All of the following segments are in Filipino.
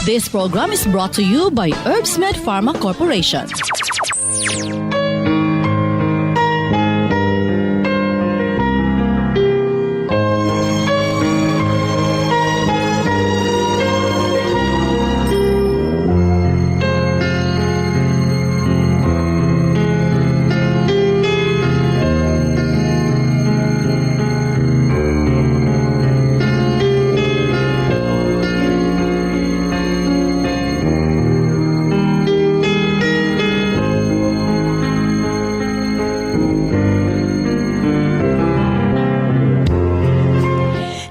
This program is brought to you by Herbsmed Pharma Corporation.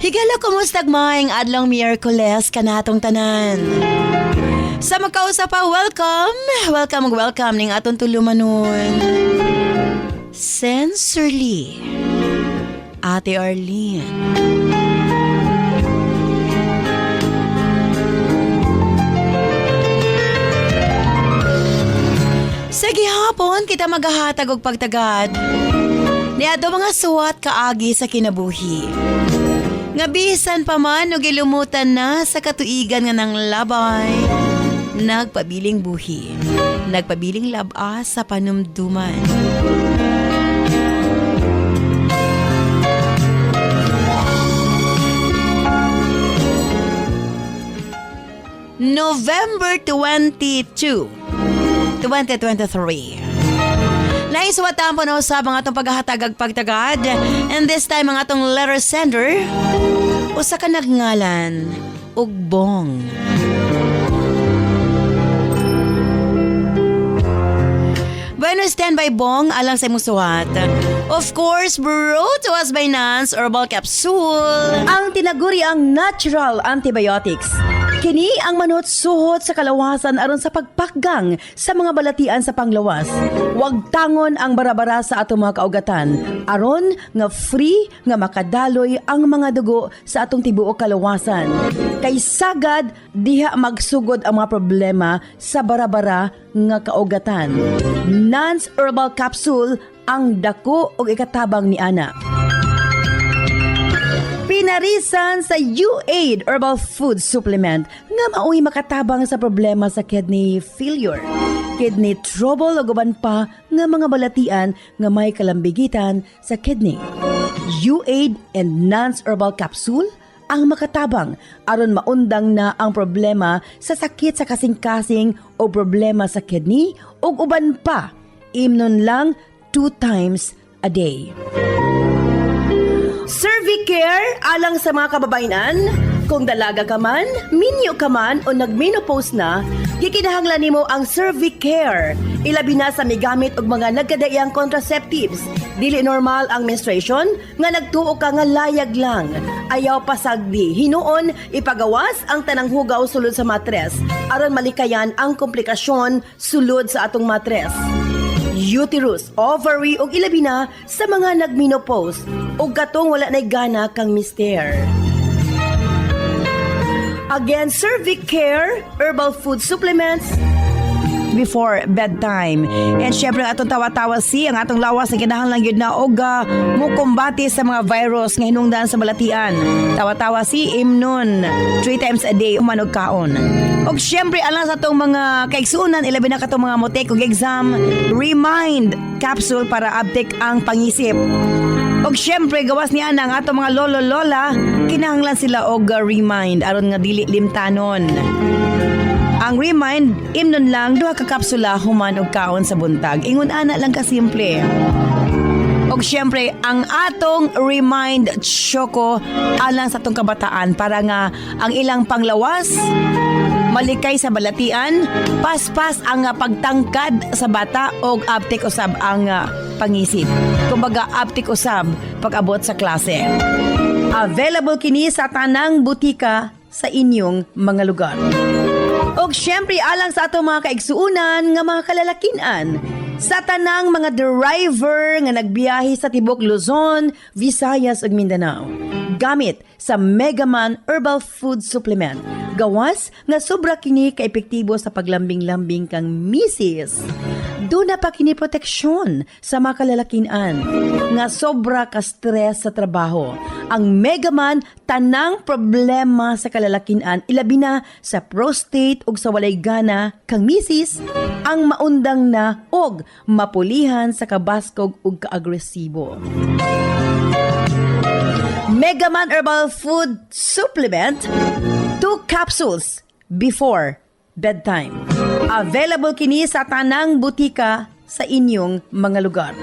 Higala kumusta maayong adlong Miyerkules kanatong tanan. Sa magkausap pa, welcome ning atong tulumanon. Sensorly, Ate Arlene. Sa gihapon, kita maghahatag og pagtagad. Niadto mga suwat kaagi sa kinabuhi. Nga bisan pa man o gilumutan na sa katuigan nga ng labay, nagpabiling buhi, nagpabiling labas sa panumduman. November 22, 2023. Naiswatan po na usab ang atong paghahatag pagtagad, and this time ang atong letter sender usa ka nagngalan og Bong. Bueno, stand by Bong alang sa imong suwat. Of course, brought to us by Nance Herbal Capsule, ang tinaguri ang natural antibiotics. Kini ang manot suhot sa kalawasan aron sa pagpakgang sa mga balatian sa panglawas. Huwag tangon ang barabara sa atong mga kaugatan aron nga free nga makadaloy ang mga dugo sa atong tibuok kalawasan. Kay sagad diha magsugod ang mga problema sa barabara nga kaugatan. Nance Herbal Capsule ang dako og ikatabang ni ana. Pinarisan sa U-Aid Herbal Food Supplement nga mao'y makatabang sa problema sa kidney failure, kidney trouble o guban pa nga mga balatian nga may kalambigitan sa kidney. U-Aid and Nance Herbal Capsule ang makatabang aron maundang na ang problema sa sakit sa kasing-kasing o problema sa kidney o uban pa. Imnon lang 2 times a day. Cervicare alang sa mga kababainan. Kung dalaga ka man, minyo ka man o nagmenopause na, gikinahanglan nimo ang Cervicare. Ilabi na sa migamit og mga nagkadaiyang contraceptives. Dili normal ang menstruation nga nagtuo ka nga layag lang. Ayaw pasagdi, hinuon ipagawas ang tanang hugaw sulod sa matres aron malikayan ang komplikasyon sulod sa atong matres. Uterus, ovary ug ilabi na sa mga nagmenopause ug katong wala nay gana kang mister. Again, Cervicare Herbal Food Supplements before bedtime. And syempre atong tawa-tawa ang atong lawas na kinahanglan gyud na og mukumbati sa mga virus nga hinungdan sa balatian. Tawa-tawa imnon 3 times a day umanog kaon. Og syempre alang sa atong mga kaigsuonan ilabi na katong mga motek og exam, Remind capsule para update ang pangisip. Og syempre gawas niya ang atong mga lolo-lola, kinahanglan sila og Remind aron nga dili limtanon. Ang Remind, imnon lang 2 ka kapsula human og kaon sa buntag. Ingon ana lang kasimple. Og syempre, ang atong Remind Choco alang sa atong kabataan para nga ang ilang panglawas malikay sa balatian, paspas ang pagtangkad sa bata og aptik usab ang pangisip. Kumbaga aptik usab pag-abot sa klase. Available kini sa tanang butika sa inyong mga lugar. Og syempre alang sa atong mga kaigsuunan nga mga kalalakinan, sa tanang mga driver nga nagbiyahe sa tibok Luzon, Visayas ug Mindanao. Gamit sa Megaman Herbal Food Supplement. Gawas nga sobra kini ka-epektibo sa paglambing-lambing kang misis. Doon na pa kini proteksyon sa mga kalalakinan nga sobra ka stress sa trabaho. Ang Megaman tanang problema sa kalalakinan ilabi na sa prostate ug sa walay gana kang misis ang maundang na og mapulihan sa kabaskog ug kaagresibo. Megaman Herbal Food Supplement 2 capsules before bedtime. Available kini sa tanang butika sa inyong mga lugar.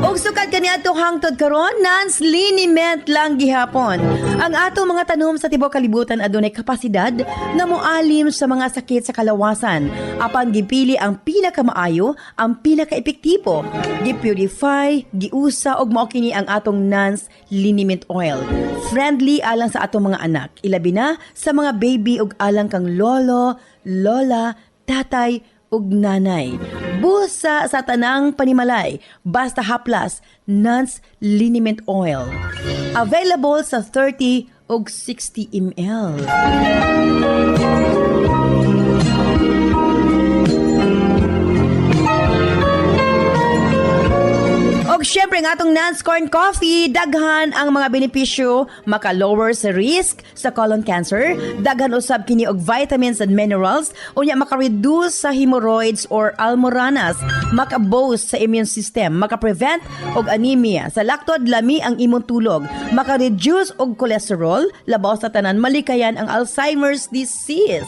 Og sukad kani atong hangtod karon, Nans liniment lang gihapon. Ang atong mga tanom sa tibuok kalibutan adunay kapasidad nga moalim sa mga sakit sa kalawasan. Apan gipili ang pinakamaayo, ang pinakaepektibo. Gipurify, giusa og mao kini ang atong Nans liniment oil. Friendly alang sa atong mga anak, ilabi na sa mga baby ug alang kang lolo, lola, tatay ug nanay. Busa sa tanang panimalay, basta haplas, Nans liniment oil. Available sa 30 ug 60 ml. Og syempre nga atong Nans Corn Coffee, daghan ang mga benepisyo, maka-lower sa risk sa colon cancer, daghan usab kini og vitamins and minerals, unya maka-reduce sa hemorrhoids or almoranas, maka-boost sa immune system, maka-prevent og anemia, sa laktod lami ang imong tulog, maka-reduce og cholesterol, labaw sa tanan malikayan ang Alzheimer's disease.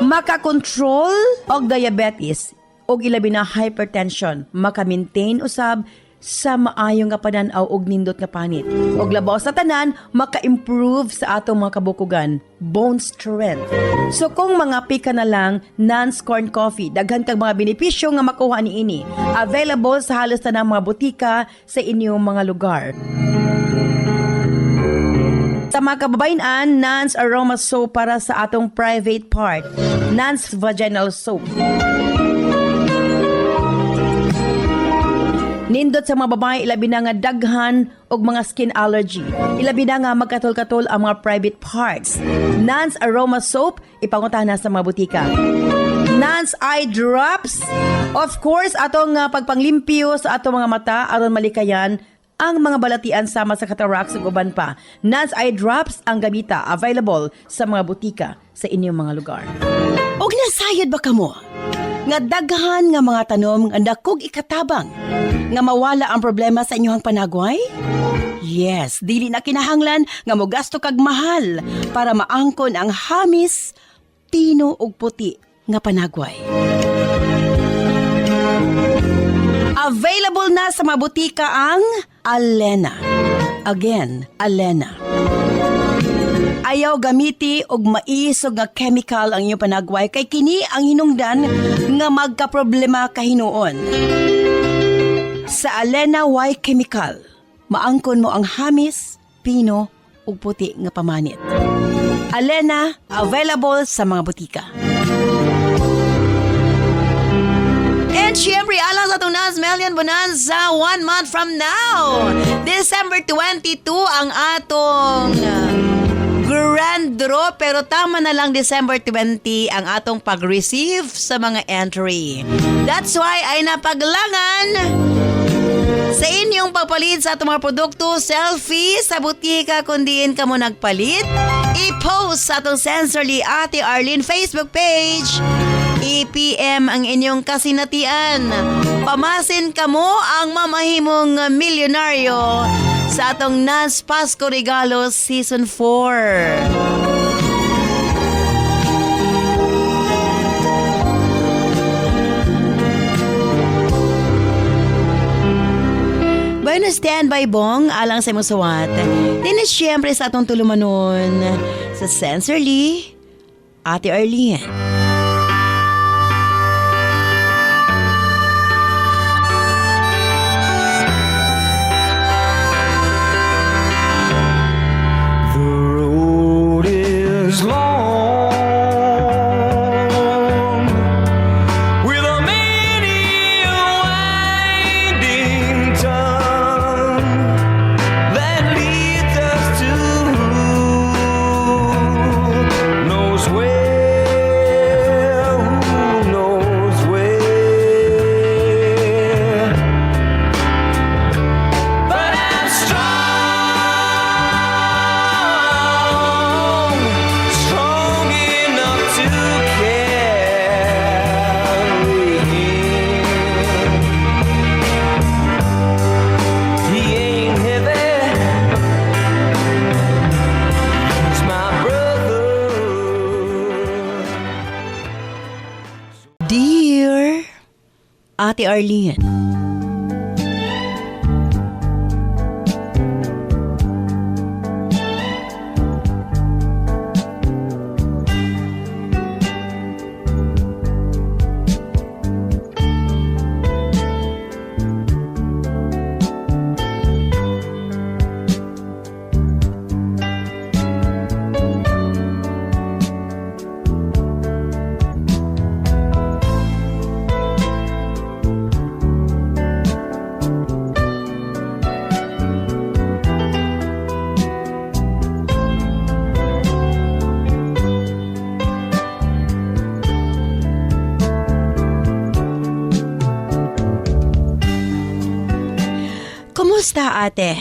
Maka-control og diabetes, og ilabi na hypertension, maka-maintain usab sa maayong nga pananaw og nindot nga panit. Og labaw sa tanan, maka-improve sa atong mga kabukugan, bone strength. So kung mga pika na lang, Nans Corn Coffee, daghan kang mga benepisyo nga makuha niini. Available sa halos tanang mga butika sa inyong mga lugar. Sa mga kababayan, Nans Aroma Soap para sa atong private part, Nans Vaginal Soap. Nindot sa mga babae, ilabi na nga daghan og mga skin allergy. Ilabi na nga magkatol-katol ang mga private parts. Nans Aroma Soap, ipanguntahan na sa mga butika. Nans Eye Drops, of course, atong pagpanglimpyo sa atong mga mata aron malikayan ang mga balatian sama sa cataracts ug uban pa. Nans Eye Drops ang gamita, available sa mga butika sa inyong mga lugar. Og nasayod ba kamo? Nga daghan nga mga tanom nga dakog ikatabang nga mawala ang problema sa inyong panagway? Yes, dili na kinahanglan nga mogasto kag mahal para maangkon ang hamis, pino ug puti nga panagway. Available na sa mga butika ang Alena. Again, Alena. Ayaw gamiti og maisog nga chemical ang iyong panagway kay kini ang hinungdan nga magkaproblema kahinuon. Sa Alena Y Chemical, maangkon mo ang hamis, pino ug puti nga pamanit. Alena, available sa mga butika. And syempre, alang sa itong Nans Melian Bonanza 1 month from now, December 22 ang atong grand draw, pero tama na lang December 20 ang atong pag-receive sa mga entry. That's why ay napaglangan sa inyong pagpalit sa atong mga produkto, selfie sa butika kung diin ka mo nagpalit, i-post sa atong Sensorly Ate Arlene Facebook page, i-PM ang inyong kasinatian, pamasin ka mo ang mamahimong milyonaryo sa atong Nans Pasko Regalo Season 4. Bueno, standby bong, alang sa musawat. Din siyempre sa atong tulumanon sa Sensorly Ate Arlene. Ate Arlene. Kumusta ate?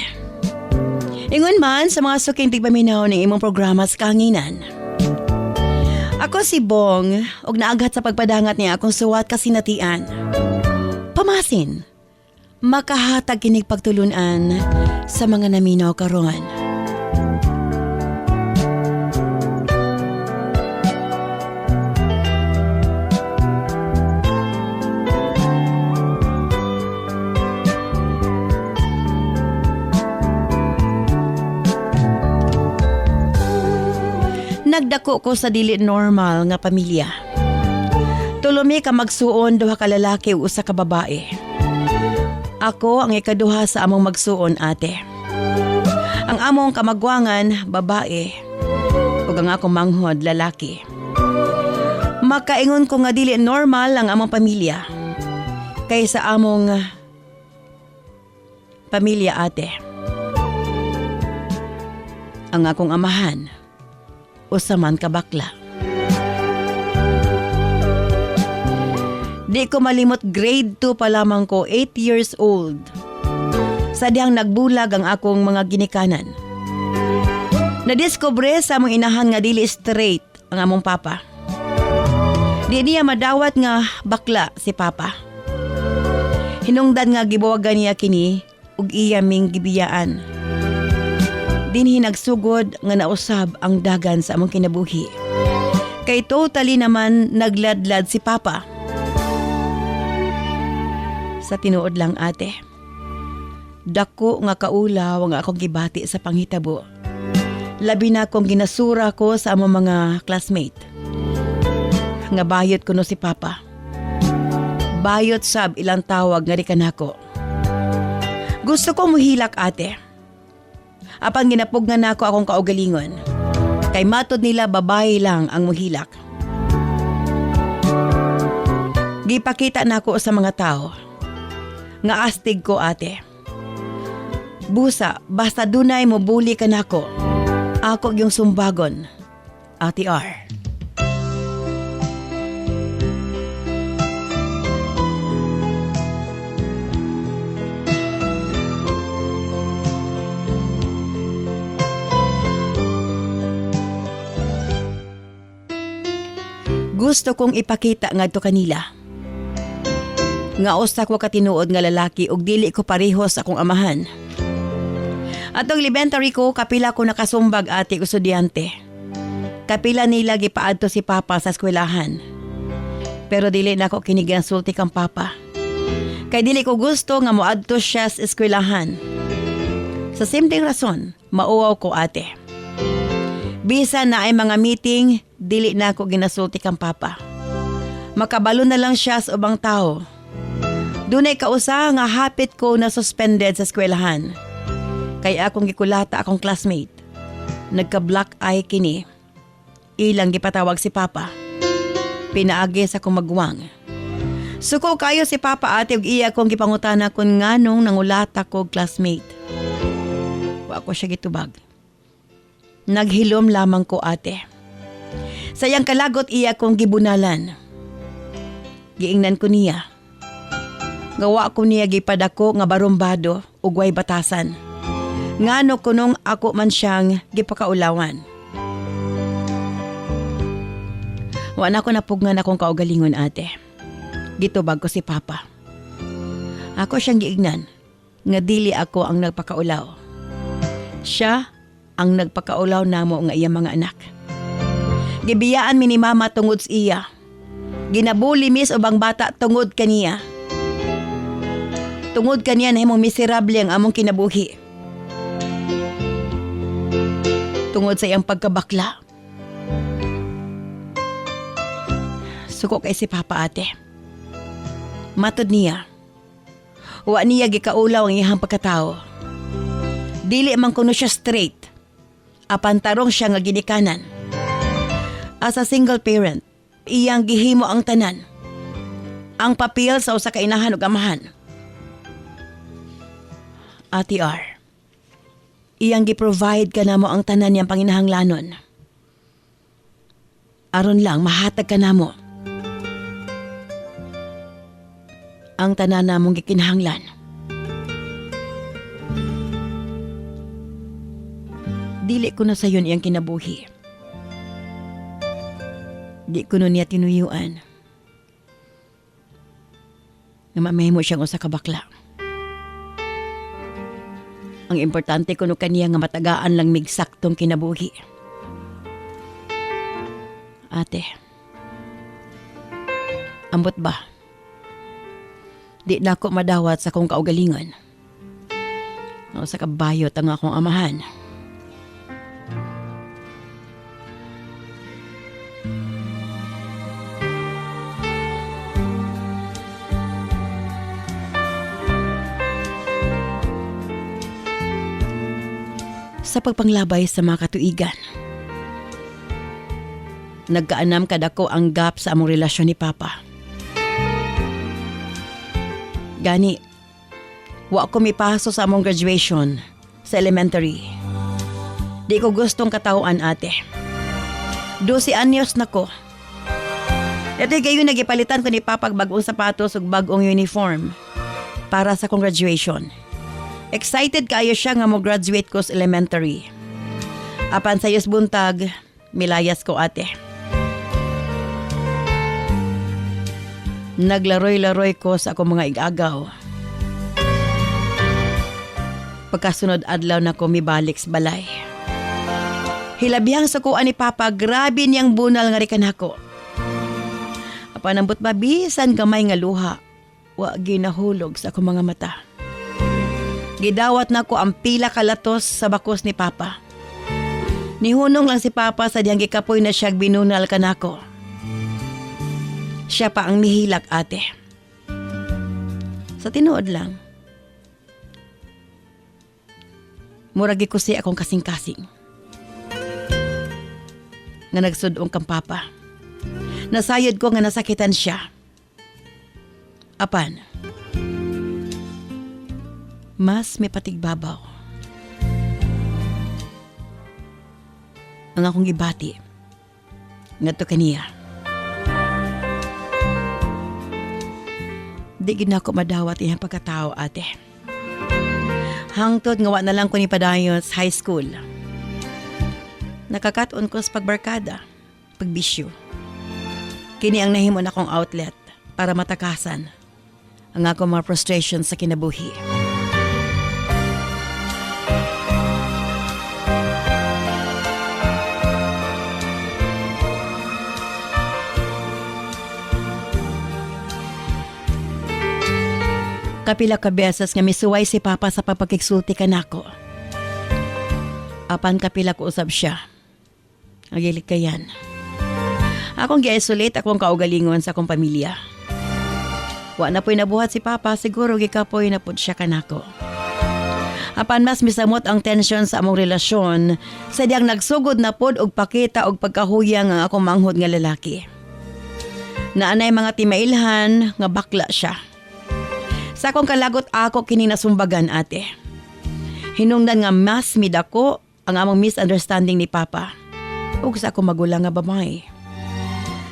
Ingon man sa mga suking tigpaminaw ng imong programa sa kahanginan. Ako si Bong og naaghat sa pagpadangat niya akong suwat kasinatian. Pamasin, makahatag kinig pagtulunan sa mga naminaw karon. Nagdako ko sa dili normal nga pamilya. Tulumi ka magsuon duha ka lalaki ug usa ka babae. Ako ang ikaduha sa among magsuon ate. Ang among kamagwangan babae ug ang akong manghod lalaki. Makaingon ko nga dili normal ang among pamilya kaysa among pamilya ate. Ang akong amahan usa man ka bakla. Di ko malimot grade 2 pa lamang ko, 8 years old. Sadyang nagbulag ang akong mga ginikanan. Nadiskubre sa among inahan nga dili straight ang among papa. Di niya madawat nga bakla si papa. Hinungdan nga gibuwagan niya kini ug iya ming gibiyaan. Dinhi nagsugod nga nausab ang dagan sa among kinabuhi. Kay totally naman nagladlad si papa. Sa tinuod lang ate, dako nga kaulaw nga akong gibati sa panghitabo. Labi na akong ginasura ko sa among mga classmate. Nga bayot ko no si papa. Bayot sab ilang tawag nga di kanako. Gusto ko muhilak ate. Apan ginapugnan nako akong kaugalingon. Kay matod nila babae lang ang muhilak. Gipakita nako sa mga tao nga astig ko ate. Busa, basta dunay mo buli ka nako. Ako yung sumbagon, Ate R. Gusto kong ipakita ngadto kanila nga usa ko katinuod nga lalaki ug dili ko pareho sa akong amahan. Atong elementary ko kapila ko nakasumbag ate estudyante. Kapila nila gipaadto si papa sa eskwelahan. Pero dili na ako kinigansulti kang papa. Kay dili ko gusto nga moadto siya sa eskwelahan. Sa simpleng rason, mauwaw ko ate. Bisa na ay mga meeting, dili na ako ginasulti kang papa. Makabalo na lang siya sa ubang tao. Dunay kausa nga hapit ko na suspended sa eskwelahan. Kaya akong gikulata akong classmate. Nagka-black eye kini. Ilang gipatawag si papa. Pinaagi sa akong magwang. Suko kayo si papa ate ug iya akong gipangutana kun nganong nangulata ko classmate. Wa ko siya gitubag. Naghilom lamang ko ate. Sayang kalagot iya kong gibunalan. Giingnan ko niya. Gawa ko niya gipadako nga barumbado ug way batasan. Ngano kunong ako man siyang gipakaulawan. Wa na ko napugnan akong kaugalingon ate. Gitubag ko si papa. Ako siyang giingnan nga dili ako ang nagpakaulaw. Siya ang nagpakaulaw namo nga iya mga anak. Gibiyaan mi ni mama tungod sa iya. Ginabuli mis ubang bata tungod kaniya. Tungod kaniya na himong miserable ang among kinabuhi. Tungod sa iyang pagkabakla. Suko kay si Papa ate. Matod niya. Wa niya gikaulaw ang iyang pagkatao. Dili man kuno siya straight. Apan tarong siya nga ginikanan. As a single parent, iyang gihimo ang tanan. Ang papel sa usa ka inahan ug amahan. Ate R, iyang gi-provide ka namo ang tanan niyang panginahanglanon. Aron lang mahatag ka namo ang tanan namong gikinahanglan. Dili ko na sayon iyang kinabuhi. Di ko nun niya tinuyuan na mamahimo siyang usa ka bakla. Ang importante kuno kaniya nga matagaan lang mig saktong kinabuhi. Ate, ambot ba? Di na ako madawat sa kong kaugalingon. O sa kabayot ang akong amahan. Sa pagpanglabay sa mga katuigan, nagkaanam kadako ang gap sa among relasyon ni Papa. Gani, wa ko mipaso sa among graduation sa elementary. Di ko gustong katawaan ate. 12 anyos na ko. Ito'y gayon nagipalitan ko ni Papa bagong sapatos ug bagong uniform para sa kong graduation. Excited kayo siya nga mo graduate ko sa elementary. Apan sa yus buntag, milayas ko ate. Naglaroy-laroy ko sa akong mga igagaw. Pagkasunod adlaw na ko mibalik sa balay. Hilabihang sukuan ni Papa, grabe niyang bunal nga rikan ako. Apan ambot mabisan gamay nga luha, wa ginahulog sa akong mga mata. Gidawat na ko ang pila kalatos sa bakos ni Papa. Nihunong lang si Papa sa diyang gikapoy na siyag binunal kanako. Siya pa ang mihilak ate. Sa tinuod lang, muragi ko siya akong kasing-kasing. Nga nagsudong kang Papa. Nasayod ko nga nasakitan siya. Apan, mas may patigbabaw ang akong gibati ngadto kaniya. Di gid na ako madawat iyang pagkatao ate. Hangtod nga wa na lang ko ni padayon sa high school. Nakakaton ko sa pagbarkada, pagbisyo. Kini ang nahimo na kong outlet para matakasan ang akong mga frustrations sa kinabuhi. Kapila ka beses nga misuway si Papa sa papagkiksulti kanako. Apan kapila ko usab siya. Agilit kayan. Akong gi-isolate akong kaugalingon sa akong pamilya. Wa na po'y nabuhat si Papa, siguro gikapoy na pod siya kanako. Apan mas misamot ang tension sa among relasyon sa diyang nagsugod na pod og pakita og pagkahuyang ang akong manghod nga lalaki. Naanay mga timailhan nga bakla siya. Sa akong kalagot ako kini nasumbagan ate. Hinungdan nga mas midako ang among misunderstanding ni Papa ug sa akong magulang nga babay.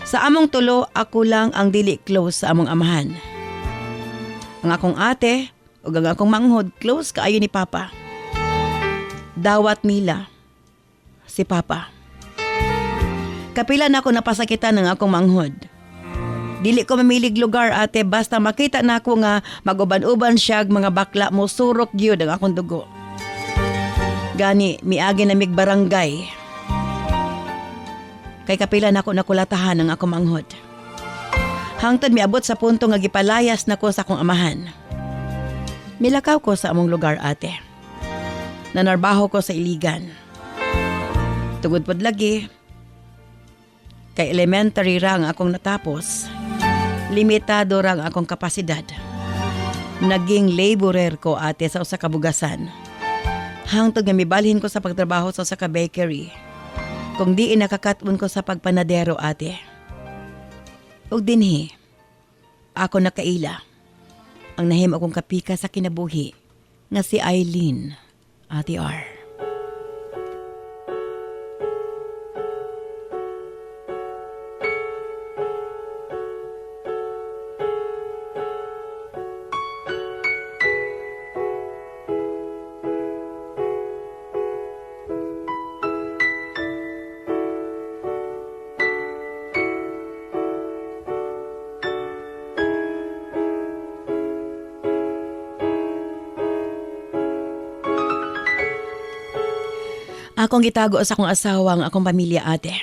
Sa among tulo, ako lang ang dili close sa among amahan. Ang akong ate ug ang akong manghod close kaayo ni Papa. Dawat nila si Papa. Kapila na ako napasakitan ng akong manghod. Dili ko mamilig lugar ate basta makita na ako nga maguban-uban siya mga bakla mo surok gyud ang akong dugo. Gani miagi na mig barangay. Kay kapila na ako nakulatahan ng akong manghod. Hangtod miabot sa punto nga gipalayas nako sa akong amahan. Milakaw ko sa among lugar, ate. Nanarbaho ko sa Iligan. Tugod pod lagi, kay elementary ra ang akong natapos, limitado ra ang akong kapasidad. Naging laborer ko, ate, sa usa ka bugasan. Hangtod nga mibalhin ko sa pagtrabaho sa usa ka bakery. Kung di nakakatun ko sa pagpanadero, ate. Ug dinhi, ako nakaila. Ang nahim akong kapika sa kinabuhi nga si Eileen, Ate R. Akong gitago sa akong asawa ang akong pamilya, ate.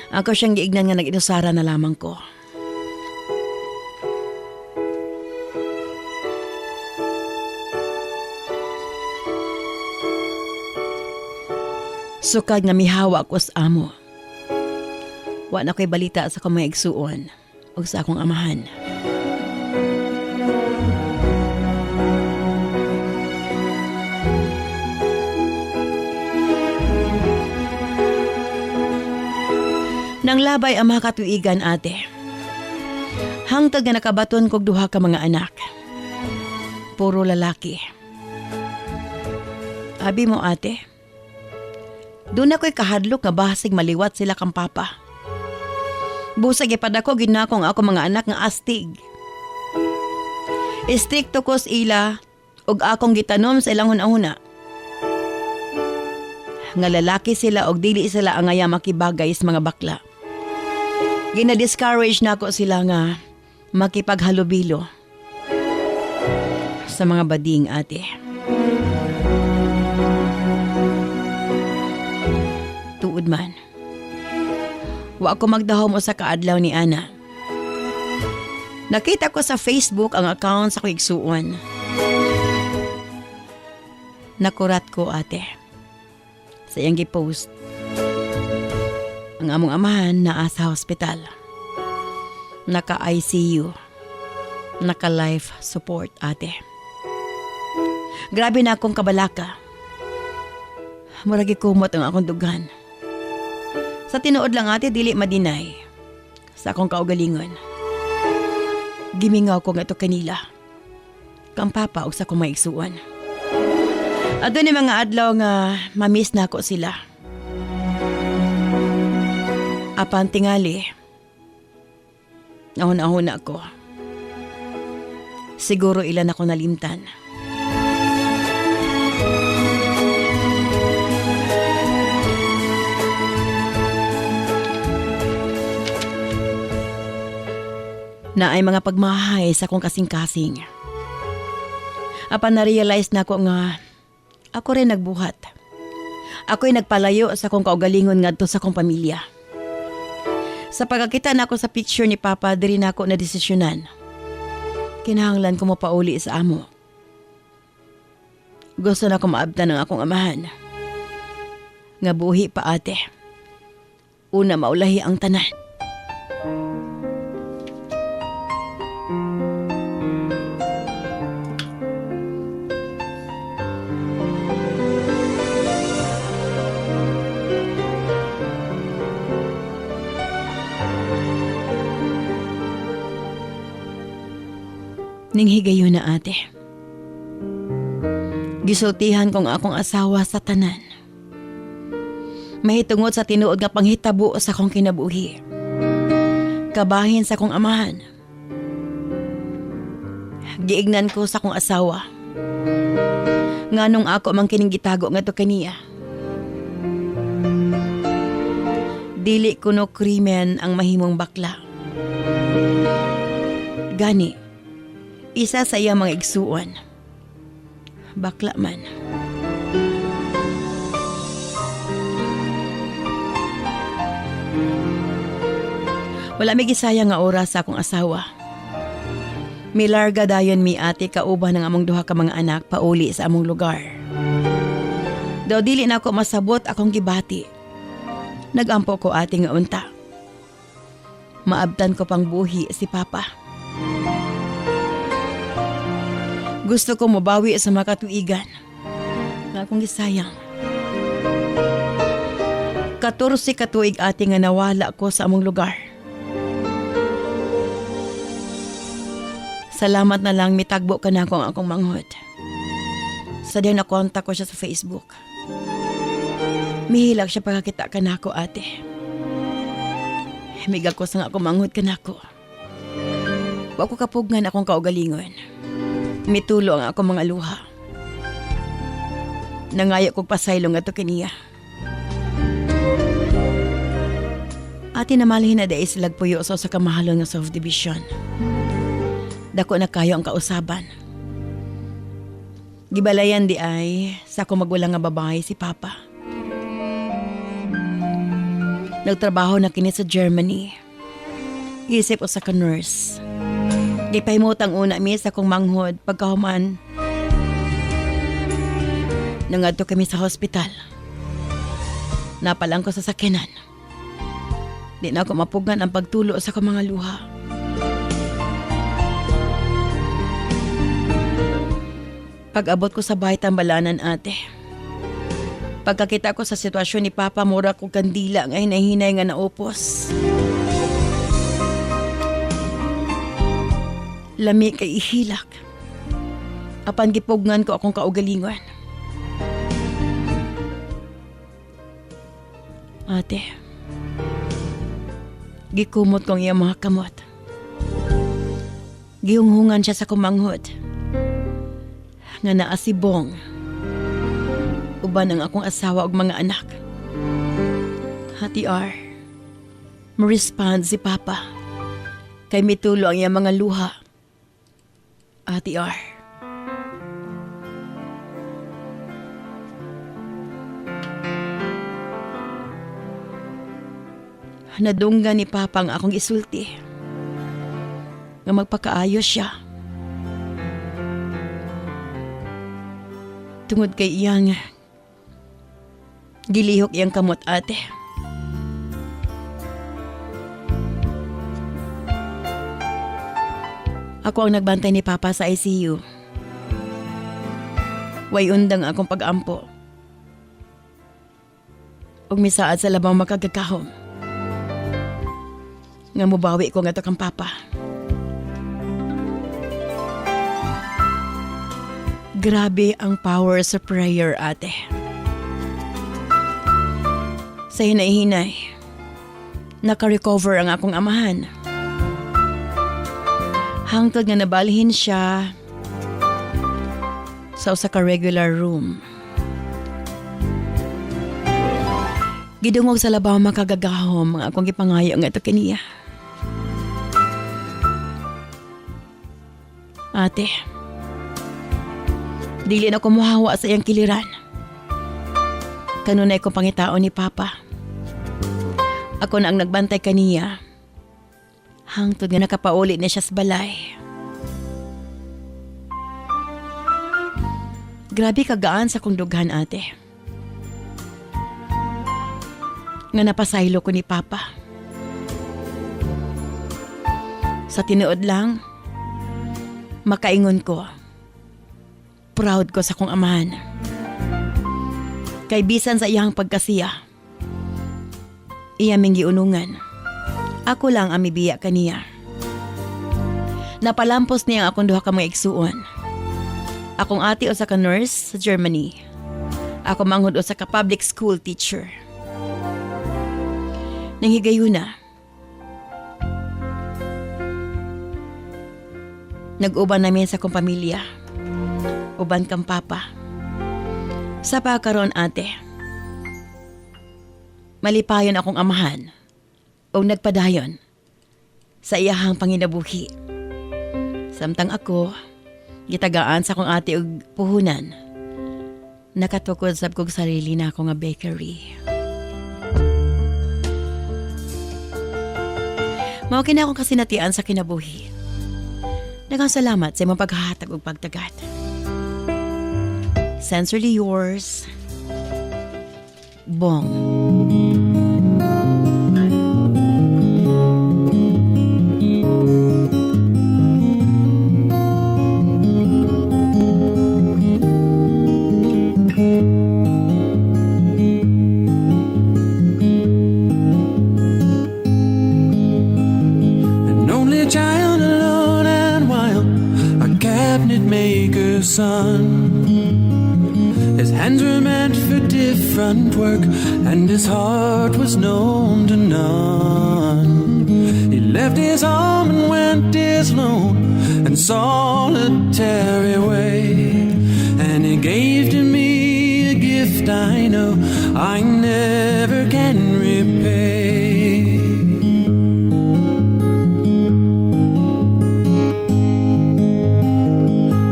Ako siyang giignan nga nag-inusara na lamang ko. Sukad nga mihawa ako sa amo. Wa na ko'y balita sa akong mga igsuon o sa akong amahan. Nang labay ang mga katuigan, ate. Hangtod nga nakabaton kog duha ka mga anak. Puro lalaki. Abi mo, ate, doon ako'y kahadlok nga basig maliwat sila kang papa. Busag ipad ako ginakong ako mga anak nga astig. Istrikto ko sa ila og akong gitanom sa ilang hunahuna. Nga lalaki sila og dili sila ang ngaya makibagay sa mga bakla. Gina-discourage na ako sila nga makipaghalubilo sa mga bading, ate. Tuod man, wa ako magdahom o sa kaadlaw ni Ana. Nakita ko sa Facebook ang account sa kuigsuon. Nakurat ko, ate, sa iyang gipost. Ang among amahan naa sa hospital. Naka-ICU. Naka-life support, ate. Grabe na akong kabalaka. Murag kumot ang akong dugan. Sa tinuod lang, ate, dili madinay. Sa akong kaugalingon. Gimingaw ko nga ito kanila. Kang papa o sa akong maigsuan. At doon yung mga adlaw nga mamiss na ako sila. Apan tingali, ahon-ahon ako. Siguro ilan ako nalimtan. Na ay mga pagmahay sa akong kasing-kasing. Apan na-realize na ako nga ako rin nagbuhat. Ako'y nagpalayo sa akong kaugalingon ngadto sa akong pamilya. Sa pagkakita na ako sa picture ni Papa, diri na ako na desisyonan. Kinahanglan ko mapauli sa amo. Gusto na ko maabtan ng akong amahan. Nga buhi pa, ate. Una maulahi ang tanan. Ning higayon na, ate. Gisultihan kong akong asawa sa tanan. Mahitungod sa tinuod nga panghitabo sa akong kinabuhi. Kabahin sa akong amahan. Giignan ko sa akong asawa. Nganong ako mang kining gitago nga to kaniya. Dili kuno krimen ang mahimong bakla. Gani, isa sa iyang mga igsuon. Bakla man. Wala may gisaya nga oras sa akong asawa. Milarga dayon mi ate kauban ng among duha ka mga anak pauli sa among lugar. Daw dili na ako masabot akong gibati. Nagampo ko ate nga unta. Maabtan ko pang buhi si Papa. Gusto ko mabawi sa mga katuigan nga akong gisayang. 14 katuig ate nga nawala ko sa among lugar. Salamat na lang mitagbo ka na akong manghod. Sa din nakontak ko siya sa Facebook. Mihilag siya pagkakita ka na ako ate. Migag ko sa nga akong manghod ka na ako. Wa ko kapugngan akong kaugalingon. Mitulo ang akong mga luha. Nangayo kong pasaylong ato kaniya. Ate namalhin na dahil silag puyo sa kamahalon nga subdivision. Dako na kayo ang kausaban. Gibalayan di ay sa akong magulang nga babae si Papa. Nagtrabaho na kini sa Germany. Isip usa ka nurse. Gipahimutang una mi sa akong manghod pagkahuman. Nangadto kami sa hospital. Napalang ko sa sakyanan. Di na ako mapugan ang pagtulo sa akong mga luha. Pag-abot ko sa bahay tambalanan ate. Pagkakita ko sa sitwasyon ni Papa, mura ko kandila nga hinahinay nga naupos. Lami kay ihilak. Apan gipugngan ko akong kaugalingon. Ate, gikumot kong iyang mga kamot. Gihunghungan siya sa kumanghod. Nga naasibong. Uban ang akong asawa ug mga anak. Hati R. Mo-respond si Papa. Kay mitulo ang iyang mga luha. Hati R. Nadunggan ni Papa ang akong isulti. Nga magpakaayos siya. Tungod kay iyang gilihok iyang kamot ate. Ako ang nagbantay ni Papa sa ICU. Way undang akong pag-ampo. Ug misaad sa labang makagagahom. Nga mubawi ko nga to kang Papa. Grabe ang power sa prayer, ate. Sa hinay-hinay, naka-recover ang akong amahan. Hangtod nga nabalhin siya sa usa ka regular room. Gidungog sa labaw makagagahom ang akong gipangayo nga ito kaniya. Ate, dili na ko muhawa sa iyang kiliran. Kanunay kong pangitaon ni Papa. Ako na ang nagbantay kaniya. Hangtod nga nakapauli na siya sa balay. Grabe kagaan sa kong dughan, ate. Nga napasaylo ko ni Papa. Sa tinuod lang, makaingon ko. Proud ko sa kong amahan. Kay bisan sa iyang pagkasiya, iya ming giunungan. Ako lang ang mibiya kaniya. Napalampos niya ang akong duha ka mga igsuon. Akong ate usa ka nurse sa Germany. Ako manghod usa ka public school teacher. Nanghigayuna. Nag-uban namin sa kong pamilya. Uban kang Papa. Sa pagkaroon, ate, malipayon akong amahan o nagpadayon sa iyahang panginabuhi. Samtang ako, gitagaan sa kong ate og puhunan, nakatukod sa kong sarili na ako nga bakery. Mao kina akong kasinatian sa kinabuhi. Daghang salamat sa imong paghahatag ug pagtagat. Sincerely yours, Bong. An only child alone and wild, a cabinet maker's son. His hands were meant for different work, and his heart was known to none. He left his home and went his lone and solitary way, and he gave to me a gift I know I never can repay.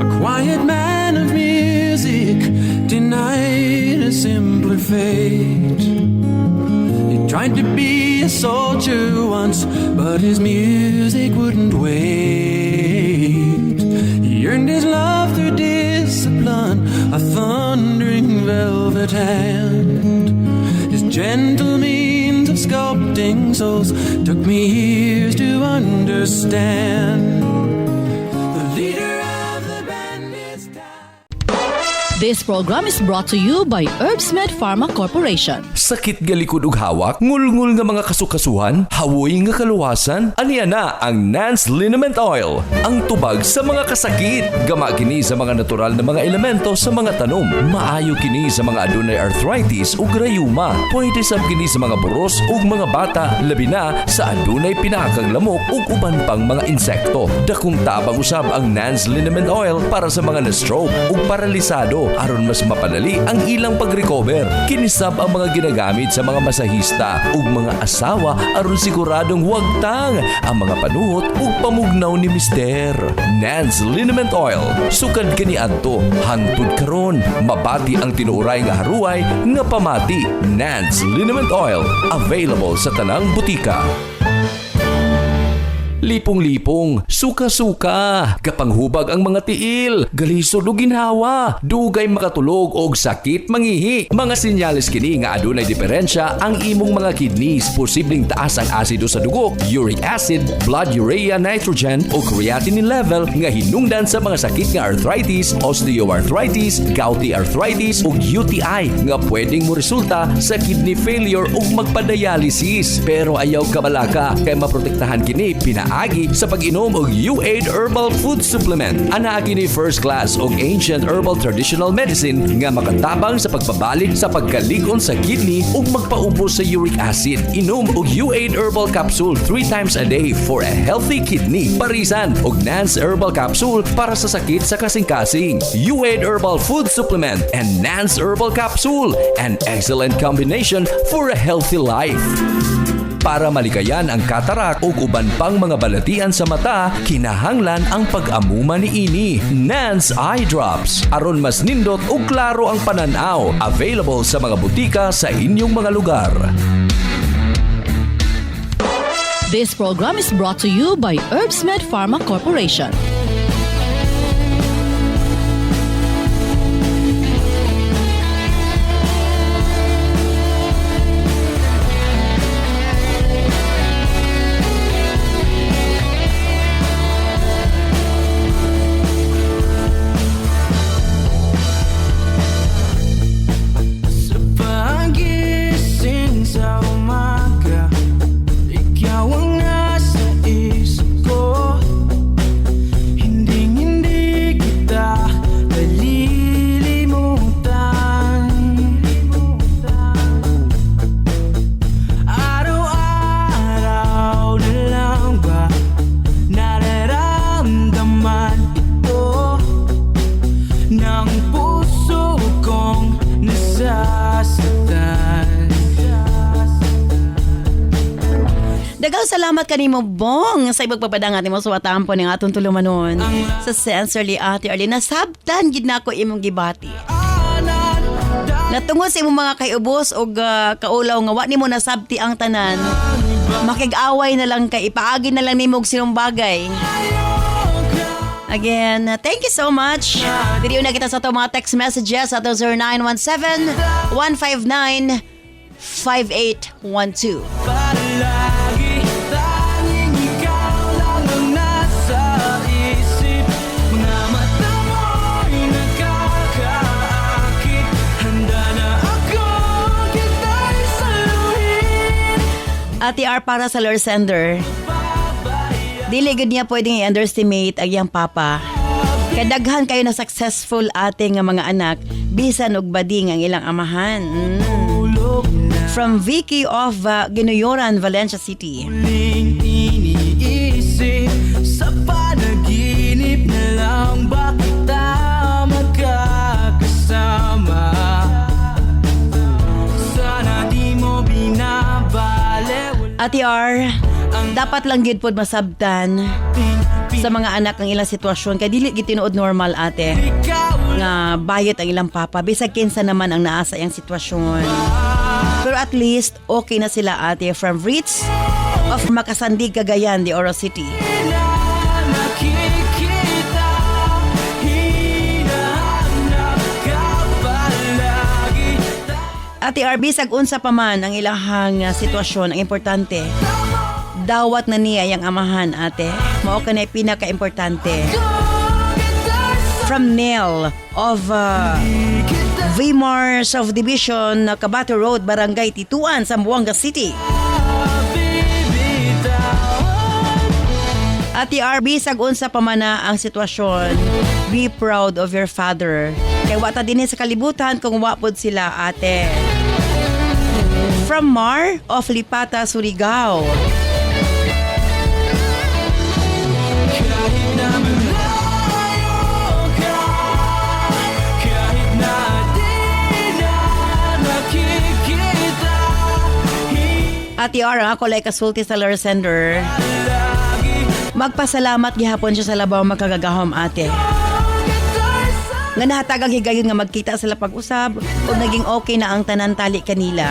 A quiet man of music, denied a simpler fate. He tried to be a soldier once, but his music wouldn't wait. He earned his love through discipline, a thundering velvet hand. His gentle means of sculpting souls took me years to understand. The leader of the band is time. This program is brought to you by Herbsmed Pharma Corporation. Sakit ga likod ug hawak, ngulngul nga mga kasukasuhan, hawoy nga kaluwasan, aniya na ang Nance Liniment Oil. Ang tubag sa mga kasakit, gama kini sa mga natural na mga elemento sa mga tanom. Maayo kini sa mga adunay arthritis ug rayuma. Pwede sab kini sa mga buros ug mga bata, labi na sa adunay pinakang lamok ug uban pang mga insekto. Dakong tabang usab ang Nance Liniment Oil para sa mga na-stroke ug paralisado aron mas mapadali ang ilang pag-recover. Kinisab ang mga ginagamit sa mga masahista ug mga asawa aron siguradong wagtang ang mga panuhot ug pamugnaw ni Mister. Nance Liniment Oil, sukad kani adto hangtod karon, mabati ang tinuoray nga haruay nga pamati. Nance Liniment Oil, available sa tanang butika. Lipong-lipong, suka-suka, kapanghubag ang mga tiil, galisod o ginhawa, dugay makatulog og sakit mangihi. Mga sinyalis kini nga adunay diferensya ang imong mga kidneys, posibleng taas ang asido sa dugo, uric acid, blood urea nitrogen o creatinine level nga hinungdan sa mga sakit nga arthritis, osteoarthritis, gouty arthritis ug UTI nga pwedeng mo resulta sa kidney failure ug magpa-dialysis. Pero ayaw kabalaka kay maprotektahan kini pinaagi sa pag-inom og U8 Herbal Food Supplement. Ana kini first class og ancient herbal traditional medicine nga makatabang sa pagbabalik sa pagkalig-on sa kidney ug magpaubos sa uric acid. Inom og U8 Herbal Capsule 3 times a day for a healthy kidney. Parisan og Nance Herbal Capsule para sa sakit sa kasing-kasing. U8 Herbal Food Supplement and Nance Herbal Capsule, an excellent combination for a healthy life. Para malikayan ang katarak o uban pang mga balatian sa mata, kinahanglan ang pag-amuma ni ini. Nance Eye Drops, aron mas nindot o klaro ang pananaw. Available sa mga butika sa inyong mga lugar. This program is brought to you by Herbsmed Pharma Corporation. Daghang salamat kanimo Bong sa ibagpapadangat nimo sa watampo ning atong tulumanon. Sa Sincerely Ate Arlene, nasabtan gid nako imong gibati. Natungod sa imong mga kaiubos o kaulaw nga wa nimo nasabti ang tanan. Makig-away na lang kay ipaagi na lang nimo og sinong bagay. Again, thank you so much. Video na kita sa itong mga text messages sa 0917-159-5812. Palagi tanging ikaw lang ang nasa isip. Mga mata mo'y nakakaakit. Handa na ako kita'y saluhin. Ate R para sa Lord Sender. Dili gud niya pwedeng i-underestimate ang iyang papa. Kadaghan kayo na successful ate nga mga anak, bisan og bading ang ilang amahan. From Vicky of Ginuyoran, Valencia City. Muling iniisip sa panaginip na lang ba kita magkakasama. Sana di mo binabale. Ate R, dapat lang gid pod masabtan sa mga anak ang ilang sitwasyon kay dili gid tinuod normal ate nga bayot ang ilang papa bisag kinsa naman ang naa sa iyang sitwasyon. Pero at least okay na sila ate from Ritz of Makasandig, Cagayan de Oro City. Nakikita, hinahanap ka palagi. Ate R, bisag unsa pa man ang ilahang sitwasyon, ang importante dawat na niya yang amahan ate. Mao kanay pinaka-importante. From Nell of Vmar Subdivision, Cabato Road, Barangay Tituan, Zamboanga City. Ate R, bisag unsa pa man na ang sitwasyon, be proud of your father. Kay wata din sa kalibutan kung wapod sila ate. From Mar of Lipata, Surigao. Ate R, ang ako like kasulti sa Lord Sender. Magpasalamat gihapon siya sa labaw magkagagahom ate. Nga nahatag ang higayon nga magkita sila pag-usab o naging okay na ang tanan tali kanila.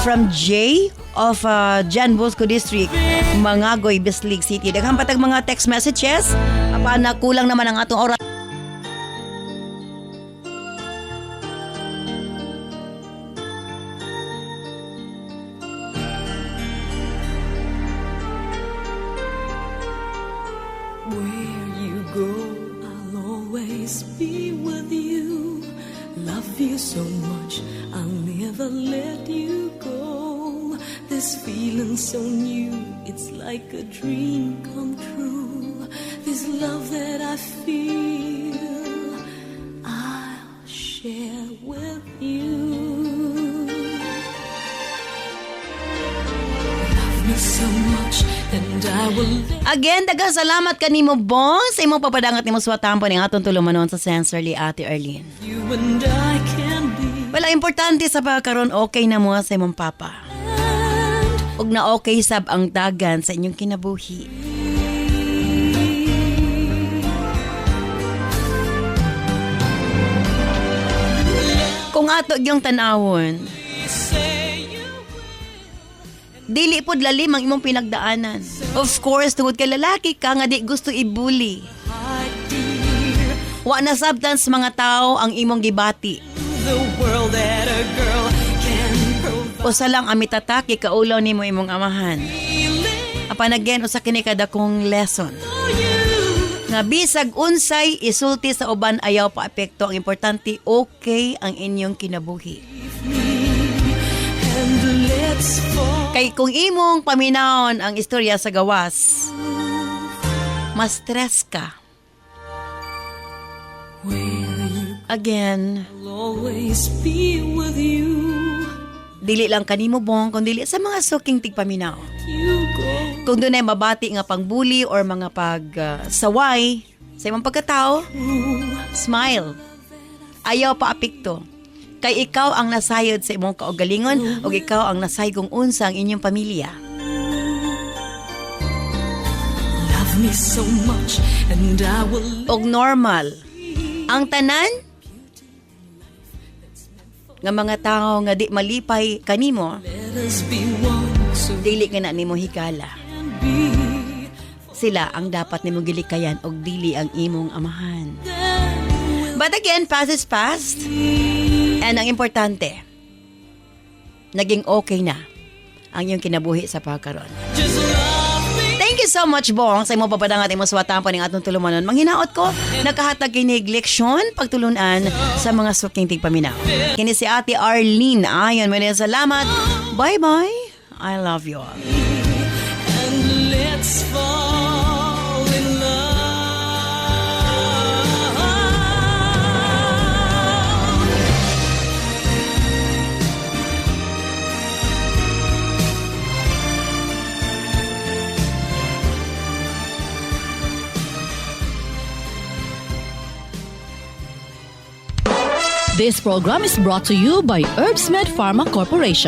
From J of Jan Bosco District, Mangagoy, Bislig City. Daghang patag mga text messages. Apa na kulang naman ang atong oras. Where you go, I'll always be with you. Love you so much, I'll never let you go. This feeling so new, it's like a dream come true. This love that I feel, I'll share with you. Love me so much, and I will let Again, daghang salamat kanimo Bong sa imong papadangat nimo suwatampo ning atong tulumanon sa Sensorly Ate Arlene. you and I can be. Wala importante sa pagkaroon okay na mo sa imong papa. Ug na okay sab ang dagan sa inyong kinabuhi. Kung ato gyung tanawon, dili pod lalim ang imong pinagdaanan. Of course, tungod kay lalaki ka nga di gusto ibuli. Wa na sabtan sa mga tao ang imong gibati. The world that a girl can provide. Usa lang ang mitatak ikaulaw nimo imong amahan. Apan again usa kini kada kong lesson. Nga bisag unsay isulti sa uban ayaw pa apekto, ang importante okay ang inyong kinabuhi. And let's fall. Kay kung imong paminawon ang istorya sa gawas, mas stress ka. Where you Again, will always be with you. dili lang kanimo Bong, kung dili sa mga suking tigpaminaw. You go. Kung doon ay mabati nga pangbuli or mga pagsaway sa imong pagkatao, smile. Ayaw pa apikto. Kay ikaw ang nasayod sa imong kaugalingon o ikaw ang nasay kung unsa ang inyong pamilya. Love me so much, and I will Og normal. Ang tanan nga mga tao nga di malipay kanimo, let us be one. So dili ka na nimo higala. can be. sila ang dapat nimong gilikayan og dili ang imong amahan. But again, past is past. And ang importante, naging okay na ang iyong kinabuhi sa pagkaron. Thank you so much, Bong, sa imong papadangat imong suwatan pa ning atong tulumanon. Manghinaot ko, nakahatag kinig leksyon pagtulunan sa mga suking tigpaminaw. Kini si Ate Arlene. Ayon mo salamat. Bye-bye. I love you all. And let's fall in love. This program is brought to you by Herbsmed Pharma Corporation.